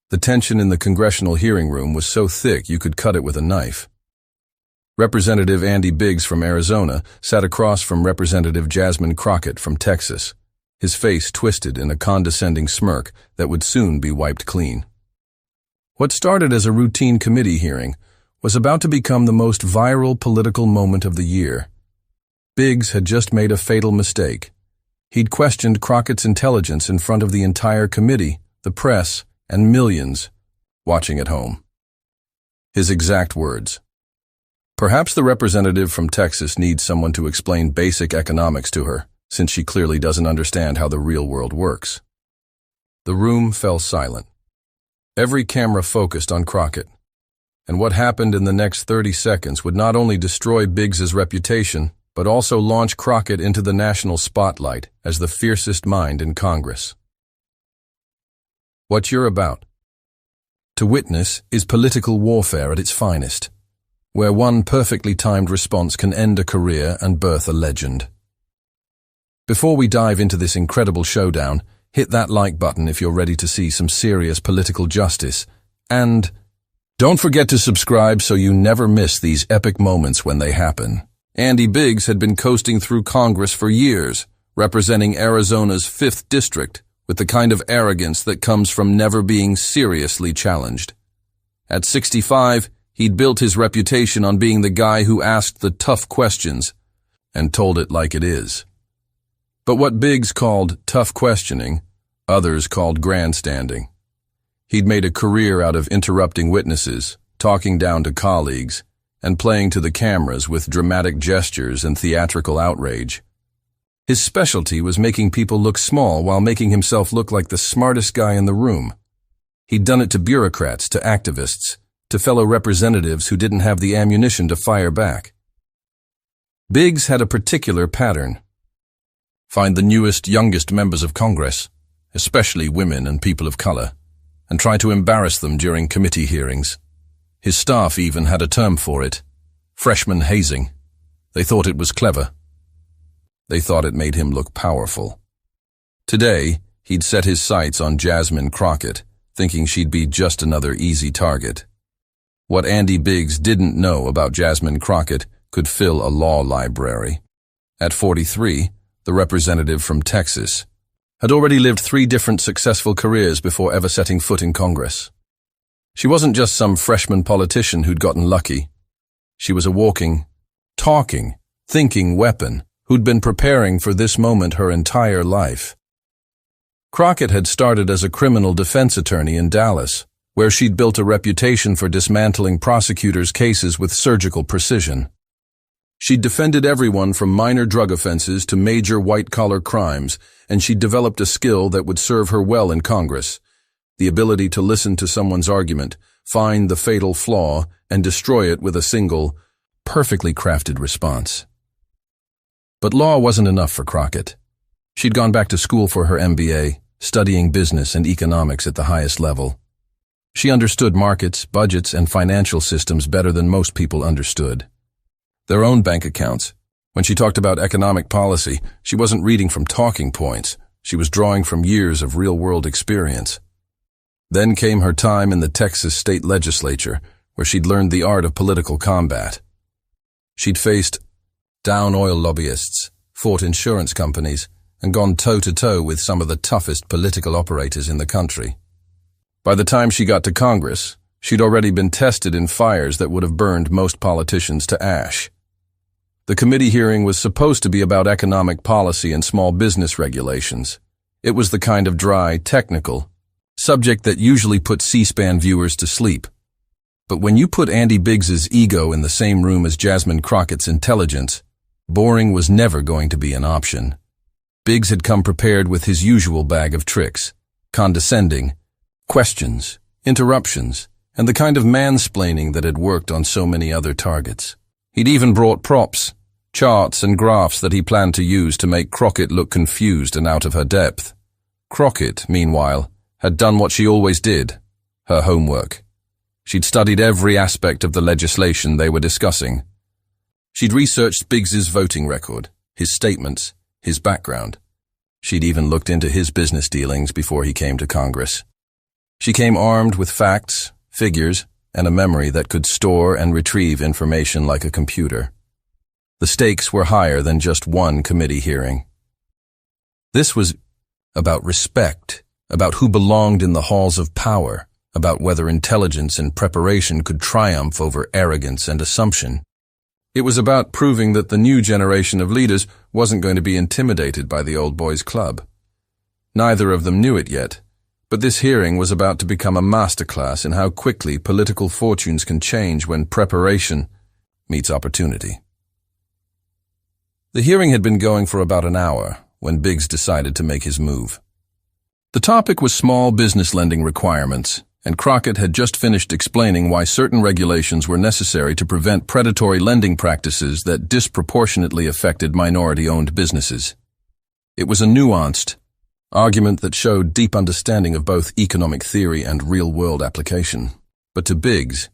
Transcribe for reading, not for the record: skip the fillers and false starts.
The tension in the congressional hearing room was so thick you could cut it with a knife. Representative Andy Biggs from Arizona sat across from Representative Jasmine Crockett from Texas, his face twisted in a condescending smirk that would soon be wiped clean. What started as a routine committee hearing was about to become the most viral political moment of the year. Biggs had just made a fatal mistake. He'd questioned Crockett's intelligence in front of the entire committee, the press, and millions watching at home. His exact words: "Perhaps the representative from Texas needs someone to explain basic economics to her, since she clearly doesn't understand how the real world works." The room fell silent. Every camera focused on Crockett, and what happened in the next 30 seconds would not only destroy Biggs's reputation, but also launch Crockett into the national spotlight as the fiercest mind in Congress. What you're about to witness is political warfare at its finest, where one perfectly timed response can end a career and birth a legend. Before we dive into this incredible showdown, hit that like button if you're ready to see some serious political justice, and don't forget to subscribe so you never miss these epic moments when they happen. Andy Biggs had been coasting through Congress for years, representing Arizona's 5th district, with the kind of arrogance that comes from never being seriously challenged. At 65, he'd built his reputation on being the guy who asked the tough questions and told it like it is. But what Biggs called tough questioning, others called grandstanding. He'd made a career out of interrupting witnesses, talking down to colleagues, and playing to the cameras with dramatic gestures and theatrical outrage. His specialty was making people look small while making himself look like the smartest guy in the room. He'd done it to bureaucrats, to activists, to fellow representatives who didn't have the ammunition to fire back. Biggs had a particular pattern. Find the newest, youngest members of Congress, especially women and people of color, and try to embarrass them during committee hearings. His staff even had a term for it: freshman hazing. They thought it was clever. They thought it made him look powerful. Today, he'd set his sights on Jasmine Crockett, thinking she'd be just another easy target. What Andy Biggs didn't know about Jasmine Crockett could fill a law library. At 43, the representative from Texas had already lived 3 different successful careers before ever setting foot in Congress. She wasn't just some freshman politician who'd gotten lucky. She was a walking, talking, thinking weapon who'd been preparing for this moment her entire life. Crockett had started as a criminal defense attorney in Dallas, where she'd built a reputation for dismantling prosecutors' cases with surgical precision. She'd defended everyone from minor drug offenses to major white-collar crimes, and she'd developed a skill that would serve her well in Congress: the ability to listen to someone's argument, find the fatal flaw, and destroy it with a single, perfectly crafted response. But law wasn't enough for Crockett. She'd gone back to school for her MBA, studying business and economics at the highest level. She understood markets, budgets, and financial systems better than most people understood their own bank accounts. When she talked about economic policy, she wasn't reading from talking points. She was drawing from years of real-world experience. Then came her time in the Texas state legislature, where she'd learned the art of political combat. She'd faced down oil lobbyists, fought insurance companies, and gone toe-to-toe with some of the toughest political operators in the country. By the time she got to Congress, she'd already been tested in fires that would have burned most politicians to ash. The committee hearing was supposed to be about economic policy and small business regulations. It was the kind of dry, technical subject that usually puts C-SPAN viewers to sleep. But when you put Andy Biggs's ego in the same room as Jasmine Crockett's intelligence, boring was never going to be an option. Biggs had come prepared with his usual bag of tricks: condescending, questions, interruptions, and the kind of mansplaining that had worked on so many other targets. He'd even brought props, charts and graphs that he planned to use to make Crockett look confused and out of her depth. Crockett, meanwhile, had done what she always did: her homework. She'd studied every aspect of the legislation they were discussing. She'd researched Biggs's voting record, his statements, his background. She'd even looked into his business dealings before he came to Congress. She came armed with facts, figures, and a memory that could store and retrieve information like a computer. The stakes were higher than just one committee hearing. This was about respect, about who belonged in the halls of power, about whether intelligence and preparation could triumph over arrogance and assumption. It was about proving that the new generation of leaders wasn't going to be intimidated by the old boys' club. Neither of them knew it yet, but this hearing was about to become a masterclass in how quickly political fortunes can change when preparation meets opportunity. The hearing had been going for about an hour when Biggs decided to make his move. The topic was small business lending requirements, and Crockett had just finished explaining why certain regulations were necessary to prevent predatory lending practices that disproportionately affected minority-owned businesses. It was a nuanced argument that showed deep understanding of both economic theory and real-world application. But to Biggs,